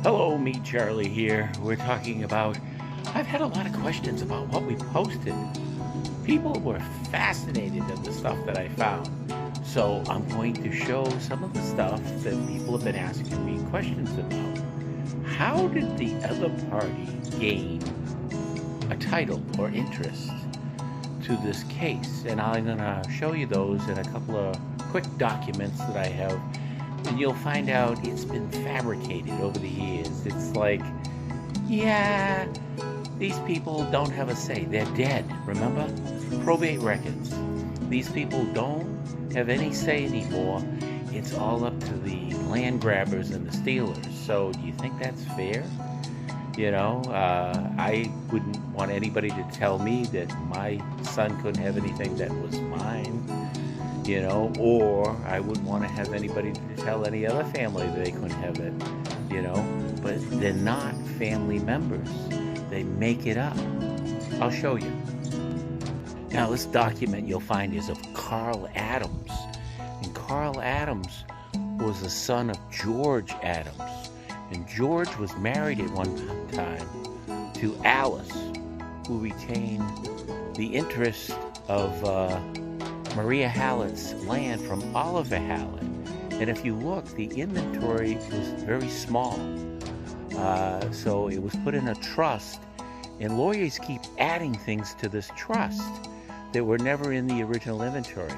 Hello, me Charlie here. We're talking about, I've had a lot of questions about what we posted. People were fascinated at the stuff that I found. So I'm going to show some of the stuff that people have been asking me questions about. How did the other party gain a title or interest to this case? And I'm going to show you those in a couple of quick documents that I have. And you'll find out it's been fabricated over the years. It's like, yeah, these people don't have a say. They're dead, remember? Probate records. These people don't have any say anymore. It's all up to the land grabbers and the stealers. So do you think that's fair? I wouldn't want anybody to tell me that my son couldn't have anything that was mine. Or I wouldn't want to have anybody to tell any other family that they couldn't have it, but they're not family members. They make it up. I'll show you. Now, this document you'll find is of Carl Adams. And Carl Adams was the son of George Adams. And George was married at one time to Alice, who retained the interest of Maria Hallett's land from Oliver Hallett. And if you look, the inventory was very small. So it was put in a trust, and lawyers keep adding things to this trust that were never in the original inventory.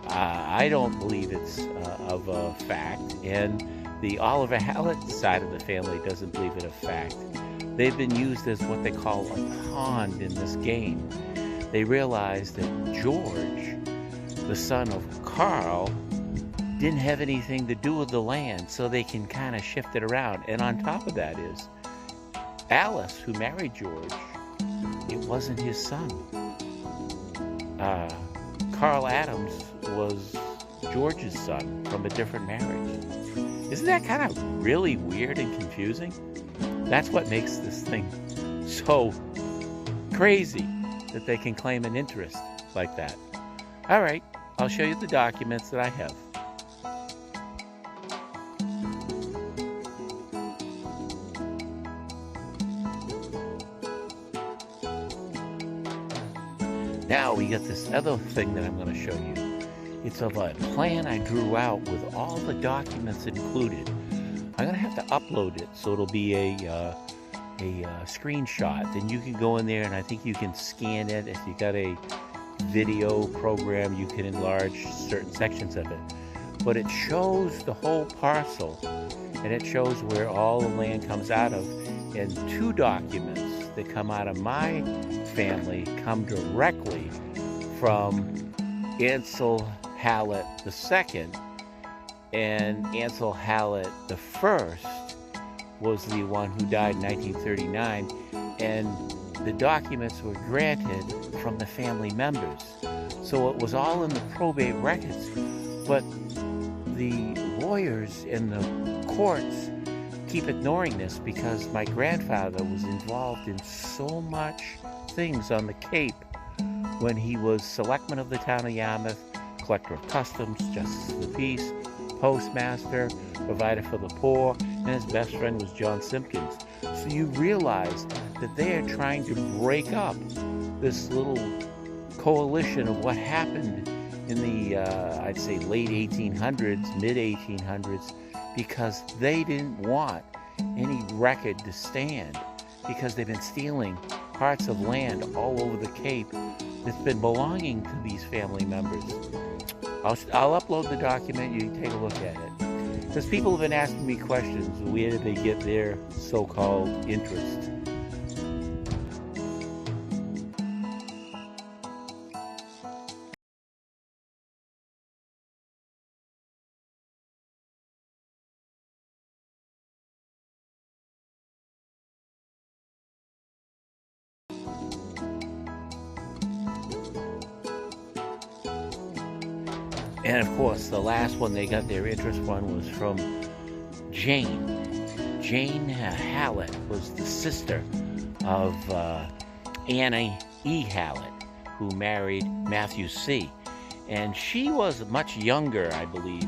I don't believe it's of a fact, and the Oliver Hallett side of the family doesn't believe it a fact. They've been used as what they call a pawn in this game. They realized that George, the son of Carl, didn't have anything to do with the land, so they can kind of shift it around. And on top of that is Alice, who married George, it wasn't his son. Carl Adams was George's son from a different marriage. Isn't that kind of really weird and confusing? That's what makes this thing so crazy, that they can claim an interest like that. All right, I'll show you the documents that I have. Now we got this other thing that I'm going to show you. It's of a plan I drew out with all the documents included. I'm going to have to upload it, so it'll be a screenshot. Then you can go in there, and I think you can scan it. If you got a video program, you can enlarge certain sections of it. But it shows the whole parcel, and it shows where all the land comes out of. And two documents that come out of my family come directly from Ansel Hallett II, and Ansel Hallett I was the one who died in 1939, and the documents were granted from the family members. So it was all in the probate records, but the lawyers in the courts keep ignoring this because my grandfather was involved in so much things on the Cape when he was selectman of the town of Yarmouth, collector of customs, justice of the peace, postmaster, provider for the poor, and his best friend was John Simpkins. So you realize that they are trying to break up this little coalition of what happened in the, I'd say, late 1800s, mid 1800s, because they didn't want any record to stand, because they've been stealing parts of land all over the Cape that's been belonging to these family members. I'll upload the document, you can take a look at it. Because people have been asking me questions, where did they get their so-called interest? And of course, the last one they got their interest from was from Jane. Jane Hallett was the sister of Anna E. Hallett, who married Matthew C. And she was much younger, I believe,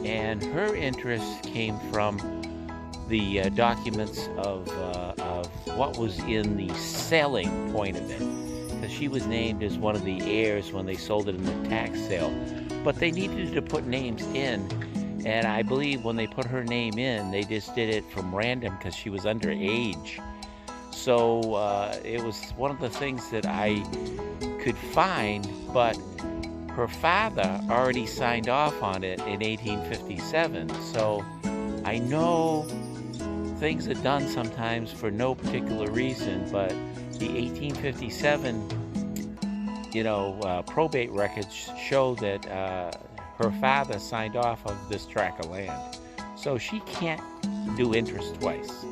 and her interest came from the documents of what was in the selling point of it, because she was named as one of the heirs when they sold it in the tax sale. But they needed to put names in, and I believe when they put her name in, they just did it from random because she was underage. So it was one of the things that I could find, but her father already signed off on it in 1857. So I know things are done sometimes for no particular reason, but the 1857, probate records show that her father signed off of this tract of land. So she can't do interest twice.